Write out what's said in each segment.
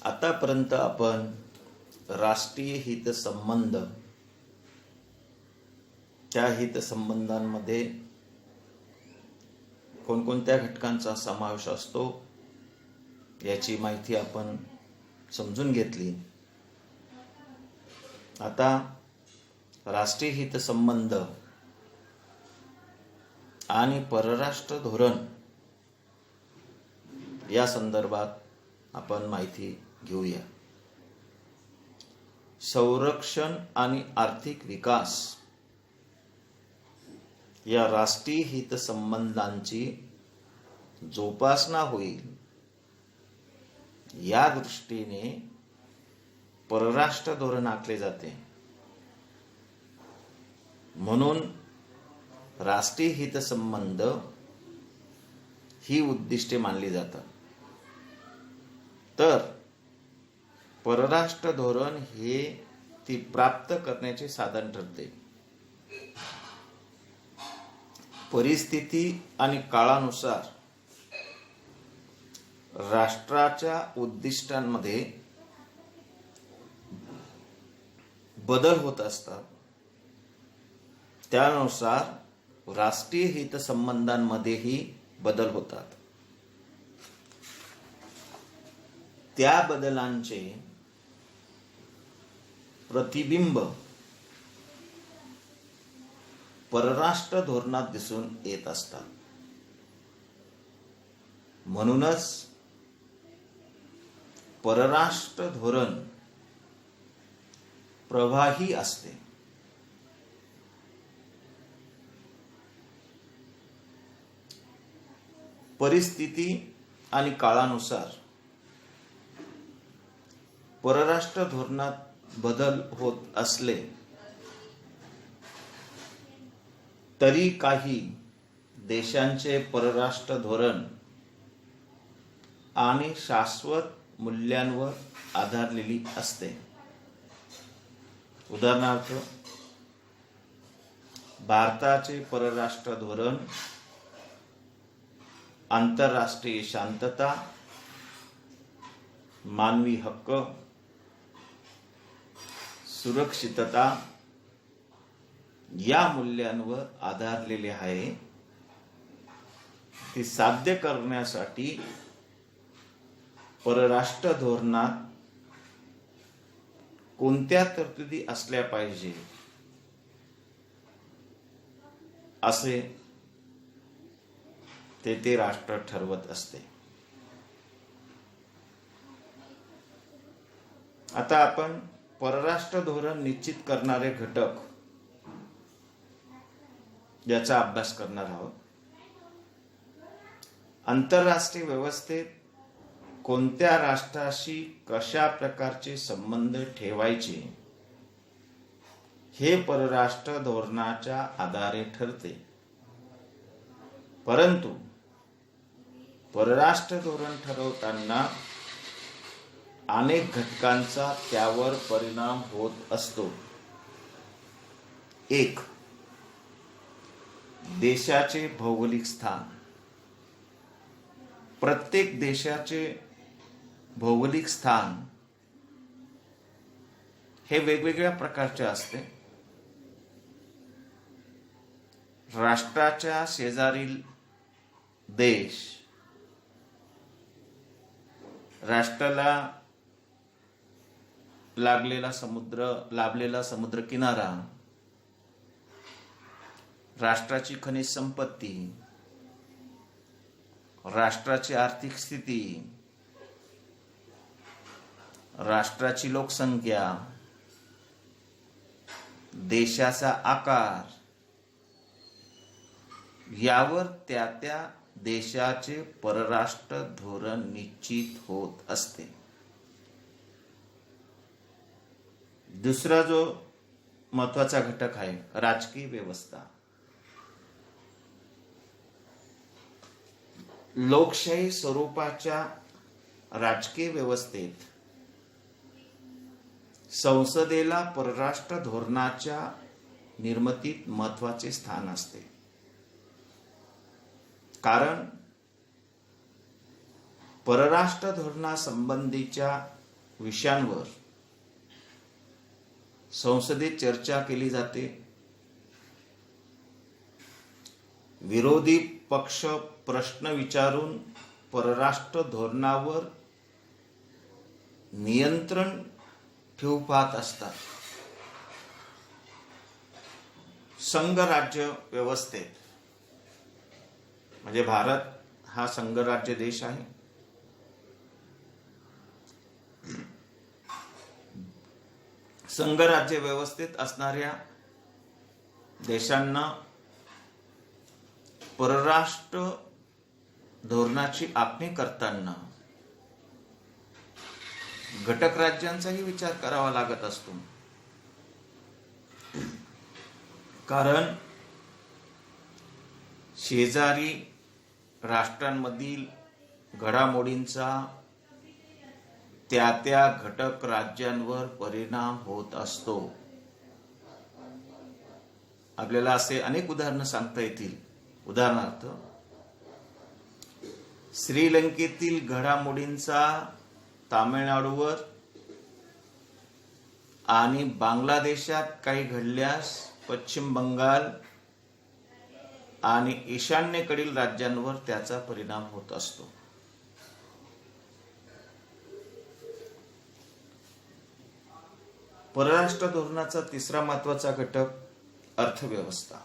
आतापर्यंत आपण राष्ट्रीय हितसंबंध, त्या हितसंबंधांमध्ये कोणकोणत्या घटकांचा समावेश असतो याची माहिती आपण समजून घेतली. आता राष्ट्रीय हितसंबंध आणि परराष्ट्र धोरण या संदर्भात आपण माहिती घेऊया. संरक्षण आणि आर्थिक विकास या राष्ट्रीय हितसंबंधांची जोपासना होईल या दृष्टीने परराष्ट्र धोरण आखले जाते. म्हणून राष्ट्रीय हितसंबंध ही उद्दिष्टे मानली जातात. तर परराष्ट्र धोरण हे ती प्राप्त करण्याचे साधन ठरते. परिस्थिती आणि काळानुसार राष्ट्राच्या उद्दिष्टांमध्ये बदल होत असतात. त्यानुसार राष्ट्रीय हितसंबंधांमध्येही बदल होतात. त्या बदलांचे प्रतिबिंब परराष्ट्र धोरणात दिसून येत असतात. म्हणूनच परराष्ट्र धोरण प्रवाही असते. परिस्थिती आणि काळानुसार परराष्ट्र धोरणात बदल होत असले तरी काही देशांचे परराष्ट्र धोरण आणि शाश्वत मूल्यांवर आधारलेली असते. उदाहरणार्थ, भारताचे परराष्ट्र धोरण आंतरराष्ट्रीय शांतता, मानवी हक्क, सुरक्षितता या मूल्यांवर आधारलेले आहे. ती साध्य करण्यासाठी परराष्ट्र धोरणात कोणत्या तरतुदी असल्या पाहिजे असे ते राष्ट्र ठरवत असते. आता आपण परराष्ट्र धोरण निश्चित करणारे घटक याचा अभ्यास करणार आहोत. आंतरराष्ट्रीय व्यवस्थेत कोणत्या राष्ट्राशी कशा प्रकारचे संबंध ठेवायचे हे परराष्ट्र धोरणाच्या आधारे ठरते. परंतु परराष्ट्र धोरण ठरवताना अनेक घटकांचा त्यावर परिणाम होत असतो. एक, देशाचे भौगोलिक स्थान. प्रत्येक देशाचे भौगोलिक स्थान हे वेगवेगळ्या प्रकारचे असते. राष्ट्राच्या शेजारील देश, राष्ट्राला लाभलेला समुद्र किनारा, राष्ट्राची खनिज संपत्ती, राष्ट्राची आर्थिक स्थिती, राष्ट्राची लोकसंख्या, देशाचा आकार यावर त्या देशाचे परराष्ट्र धोरण निश्चित होत असते. दुसरा जो महत्वाचा घटक आहे राजकीय व्यवस्था. लोकशाही स्वरूपाच्या राजकीय व्यवस्थेत संसदेला परराष्ट्र धोरणाच्या निर्मितीत महत्वाचे स्थान असते. कारण परराष्ट्र धोरणासंबंधीच्या विषयांवर संसदेत चर्चा केली जाते. विरोधी पक्ष प्रश्न विचारून परराष्ट्र धोरणावर नियंत्रण ठेवू पाहत असतात. संघराज्य व्यवस्थेत, म्हणजे भारत हा संघराज्य देश आहे. संघराज्य व्यवस्थेत असणाऱ्या देशांना परराष्ट्र धोरणाची आखणी करताना घटक राज्यांचाही विचार करावा लागत असतो. कारण शेजारी राष्ट्रांमधील घडामोडींचा त्या त्या घटक राज्यांवर परिणाम होत असतो. आपल्याला असे अनेक उदाहरणं सांगता येतील. उदाहरणार्थ, श्रीलंकेतील घडामोडींचा तामिळनाडूवर आणि बांगलादेशात काही घडल्यास पश्चिम बंगाल आणि ईशान्येकडील राज्यांवर त्याचा परिणाम होत असतो. परराष्ट्र धोरणाचा तिसरा महत्वाचा घटक अर्थव्यवस्था.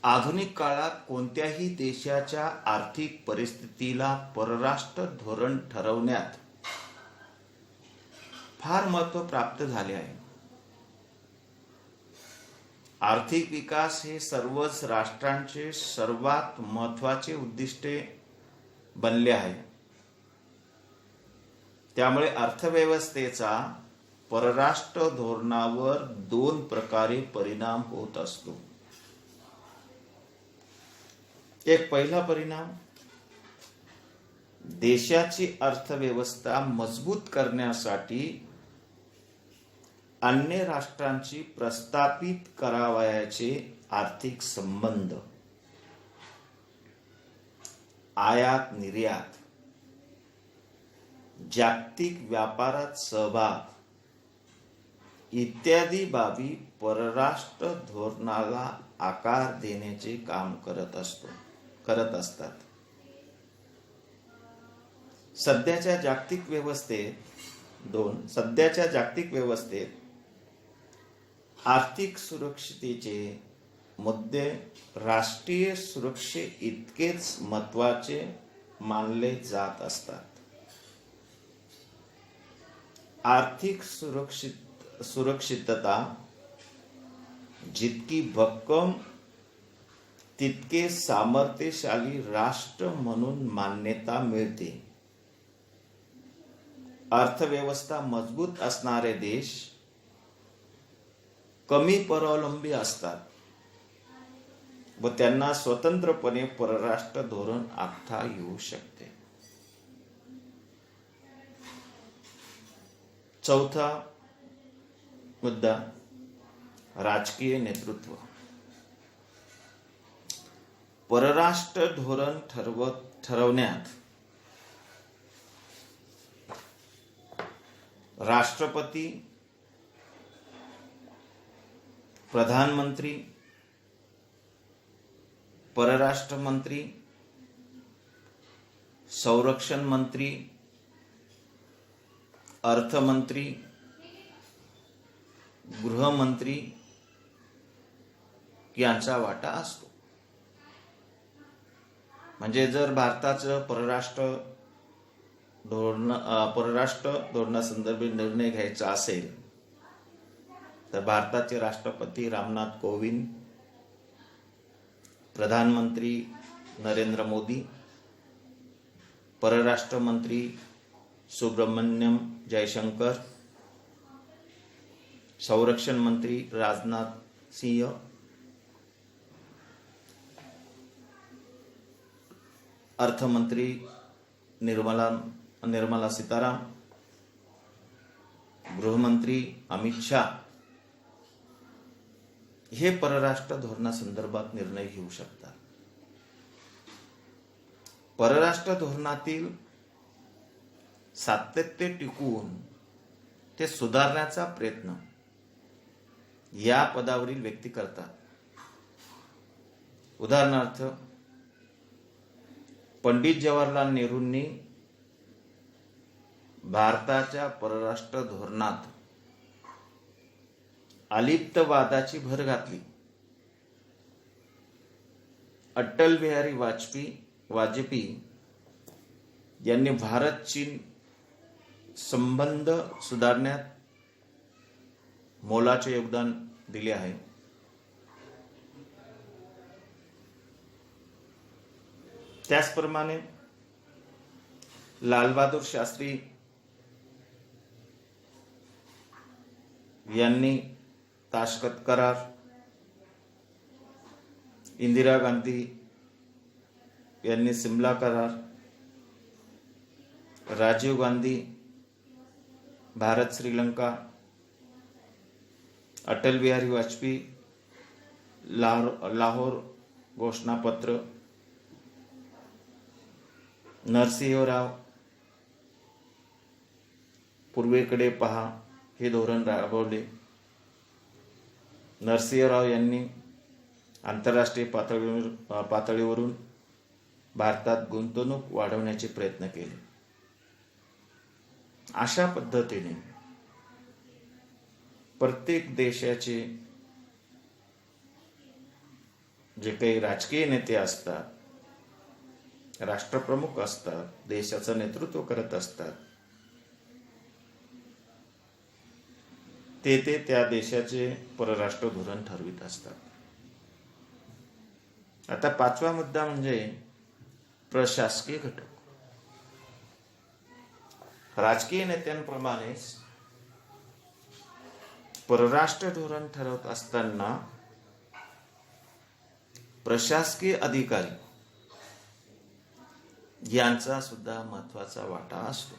आधुनिक काळात कोणत्याही देशाच्या आर्थिक परिस्थितीला परराष्ट्र धोरण ठरवण्यात फार महत्त्व प्राप्त झाले आहे. आर्थिक विकास हे सर्वच राष्ट्रांचे सर्वात महत्त्वाचे उद्दिष्टे बनले आहे. त्यामुळे अर्थव्यवस्थेचा परराष्ट्र धोरणावर दोन प्रकारे परिणाम होत असतो. एक पहिला परिणाम, देशाची अर्थव्यवस्था मजबूत करण्यासाठी अन्य राष्ट्रांची प्रस्थापित करावयाचे आर्थिक संबंध, आयात निर्यात, जागतिक व्यापारात सहभाग इत्यादी बाबी परराष्ट्र धोरणाला आकार देण्याचे काम करत असतात. सध्याच्या जागतिक व्यवस्थेत आर्थिक सुरक्षिततेचे मुद्दे राष्ट्रीय सुरक्षे इतकेच महत्त्वाचे मानले जात असतात. आर्थिक सुरक्षितता जितकी भक्कम तितके सामर्थ्यशाली राष्ट्र म्हणून मान्यता मिळते. अर्थव्यवस्था मजबूत असणारे देश कमी परावलंबी असतात व त्यांना स्वतंत्रपणे परराष्ट्र धोरण आखता येऊ शकते. चौथा मुद्दा, राजकीय नेतृत्व. परराष्ट्र धोरण ठरवण्यात राष्ट्रपती, प्रधानमंत्री, परराष्ट्र मंत्री, संरक्षण मंत्री, अर्थमंत्री, गृहमंत्री यांचा वाटा असतो. म्हणजे जर भारताचं परराष्ट्र धोरणासंदर्भात निर्णय घ्यायचा असेल तर भारताचे राष्ट्रपती रामनाथ कोविंद, प्रधानमंत्री नरेंद्र मोदी, परराष्ट्र मंत्री सुब्रमण्यम जयशंकर, संरक्षण मंत्री राजनाथ सिंह, अर्थमंत्री निर्मला सीताराम, गृहमंत्री अमित शाह हे परराष्ट्र धोरणासंदर्भात निर्णय घेऊ शकतात. परराष्ट्र धोरणातील सातत्य टिकवून ते सुधारण्याचा प्रयत्न या पदावरील व्यक्ती करतात. उदाहरणार्थ, पंडित जवाहरलाल नेहरूंनी भारताच्या परराष्ट्र धोरणात अलिप्तवादाची भर घातली. अटल बिहारी वाजपेयी यांनी भारत चीन संबंध सुधारण्यात मोलाचे योगदान दिले आहे. त्याचप्रमाणे लालबहादूर शास्त्री यांनी ताशकंद करार, इंदिरा गांधी यांनी सिमला करार, राजीव गांधी भारत श्रीलंका, अटल बिहारी वाजपेयी लाहोर घोषणापत्र, नरसिंहराव पूर्वेकडे पहा हे धोरण राबवले. नरसिंहराव यांनी आंतरराष्ट्रीय पातळीवरून भारतात गुंतवणूक वाढवण्याचे प्रयत्न केले. अशा पद्धतीने प्रत्येक देशाचे जे काही राजकीय नेते असतात, राष्ट्रप्रमुख असतात, देशाचं नेतृत्व करत असतात, ते त्या देशाचे परराष्ट्र धोरण ठरवित असतात. आता पाचवा मुद्दा म्हणजे प्रशासकीय घटक. राजकीय नेत्यांप्रमाणेच परराष्ट्र धोरण ठरवत असताना प्रशासकीय अधिकारी यांचा सुद्धा महत्वाचा वाटा असतो.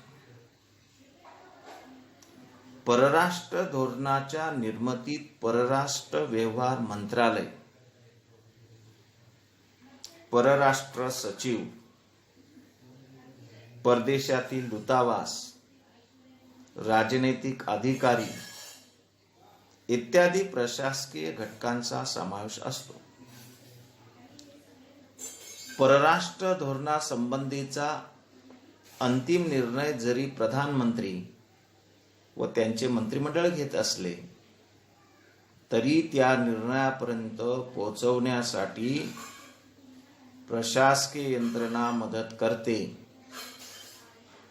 परराष्ट्र धोरणाच्या निर्मितीत परराष्ट्र व्यवहार मंत्रालय, परराष्ट्र सचिव, परदेशातील दूतावास, राजनैतिक अधिकारी इत्यादी प्रशासकीय घटकांचा समावेश असतो. परराष्ट्र धोरणासंबंधीचा अंतिम निर्णय जरी प्रधानमंत्री व त्यांचे मंत्रिमंडळ घेत असले तरी त्या निर्णयापर्यंत पोहोचवण्यासाठी प्रशासकीय यंत्रणा मदत करते.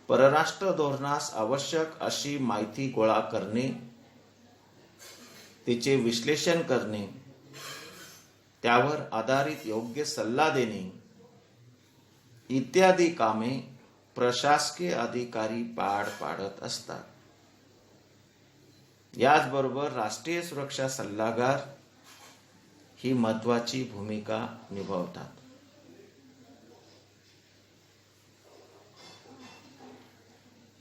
परराष्ट्र धोरणास आवश्यक अशी माहिती गोळा करणे, तिचे विश्लेषण करणे, त्यावर आधारित योग्य सल्ला देणे इत्यादी कामे प्रशासकीय अधिकारी पार पाडत असतात. याचबरोबर राष्ट्रीय सुरक्षा सल्लागार ही महत्वाची भूमिका निभावतात.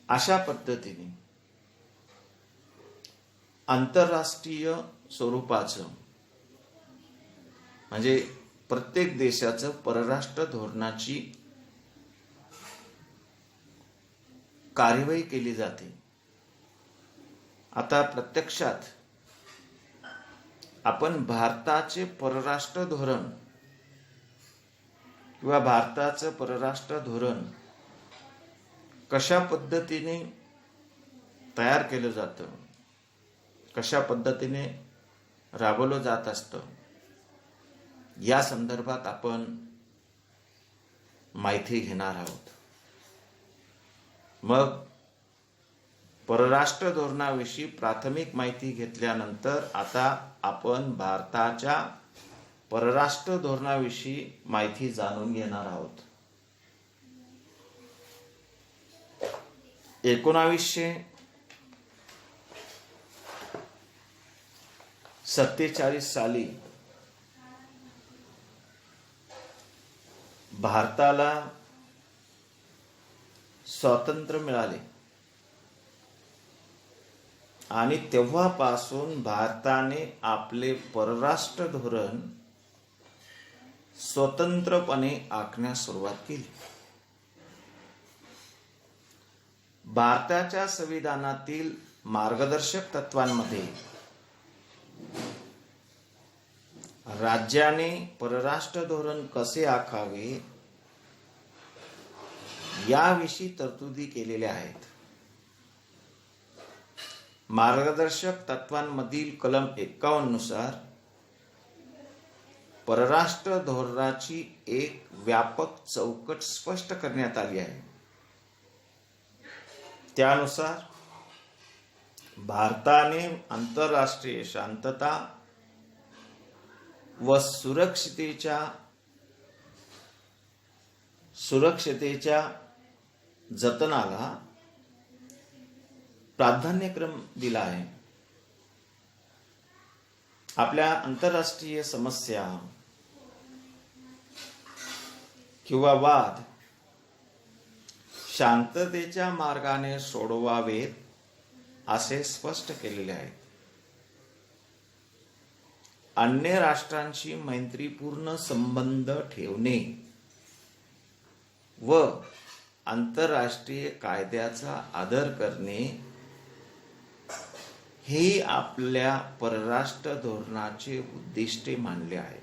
अशा पद्धतीने आंतरराष्ट्रीय स्वरूपाचं म्हणजे प्रत्येक देशाचं परराष्ट्र धोरणाची कार्यवाही केली जाते. आता प्रत्यक्षात आपण भारताचे परराष्ट्र धोरण किंवा भारताचं परराष्ट्र धोरण कशा पद्धतीने तयार केलं जातं, कशा पद्धतीने राबवलं जात असतं, या संदर्भात आपण माहिती घेणार आहोत. मग परराष्ट्र धोरणाविषयी प्राथमिक माहिती घेतल्यानंतर आता आपण भारताच्या परराष्ट्र धोरणाविषयी माहिती जाणून घेणार आहोत. 1947 साली भारताला स्वातंत्र्य मिळाले आणि तेव्हापासून भारताने आपले परराष्ट्र धोरण स्वतंत्रपणे आखण्यास सुरुवात केली. भारताच्या संविधानातील मार्गदर्शक तत्वांमध्ये राज्याने परराष्ट्र धोरण कसे आखावे याविषयी तरतुदी केलेल्या आहेत. मार्गदर्शक तत्वांमधील कलम 51 नुसार परराष्ट्र धोरणाची एक व्यापक चौकट स्पष्ट करण्यात आली आहे. त्यानुसार भारताने आंतरराष्ट्रीय शांतता व सुरक्षितेच्या जतनाला प्राधान्यक्रम दिला आहे. आपल्या आंतरराष्ट्रीय समस्या किंवा वाद शांततेच्या मार्गाने सोडवावेत असे स्पष्ट केलेले आहे. अन्य राष्ट्रांशी मैत्रीपूर्ण संबंध ठेवणे व आंतरराष्ट्रीय कायद्याचा आदर करणे हे आपल्या परराष्ट्र धोरणाचे उद्दिष्टे मानले आहे.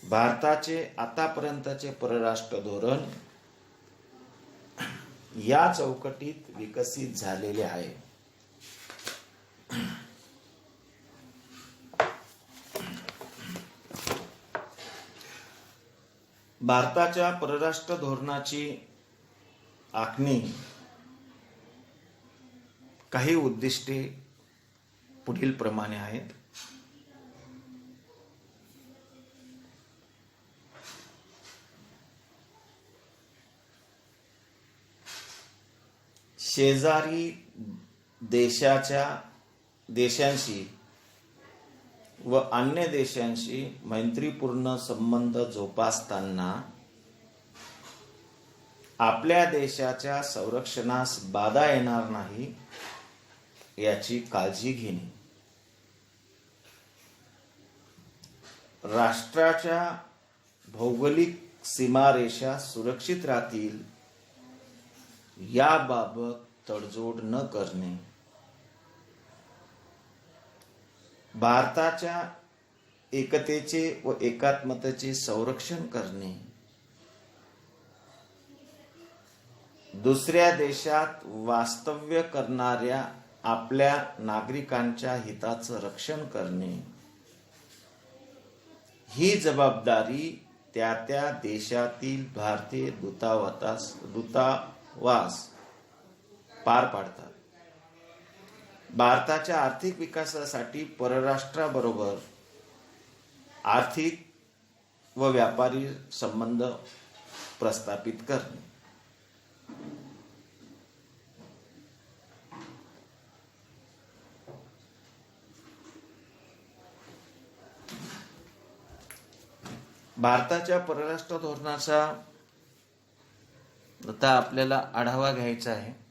भारताचे आतापर्यंतचे परराष्ट्र धोरण या चौकटीत विकसित झालेले आहे. भारताच्या परराष्ट्र धोरणाची आखणी काही उद्दिष्टे पुढील प्रमाणे आहेत. शेजारी देशांशी व अन्य देशांशी मैत्रीपूर्ण संबंध जोपासताना आपल्या देशाच्या संरक्षणास बाधा येणार नाही याची काळजी घेणे. राष्ट्राच्या भौगोलिक सीमारेषा सुरक्षित राहतील याबाबत तडजोड न करणे. भारताच्या एकतेचे व एकात्मतेचे संरक्षण करणे. दुसऱ्या देशात वास्तव्य करणाऱ्या आपल्या नागरिकांच्या हिताचं रक्षण करणे ही जबाबदारी त्या देशातील भारतीय दूतावास पार पाडतात. भारताच्या आर्थिक विकासासाठी परराष्ट्राबरोबर आर्थिक व व्यापारी संबंध प्रस्थापित करणे. भारताच्या परराष्ट्र धोरणाचा आता आपल्याला आढावा घ्यायचा आहे.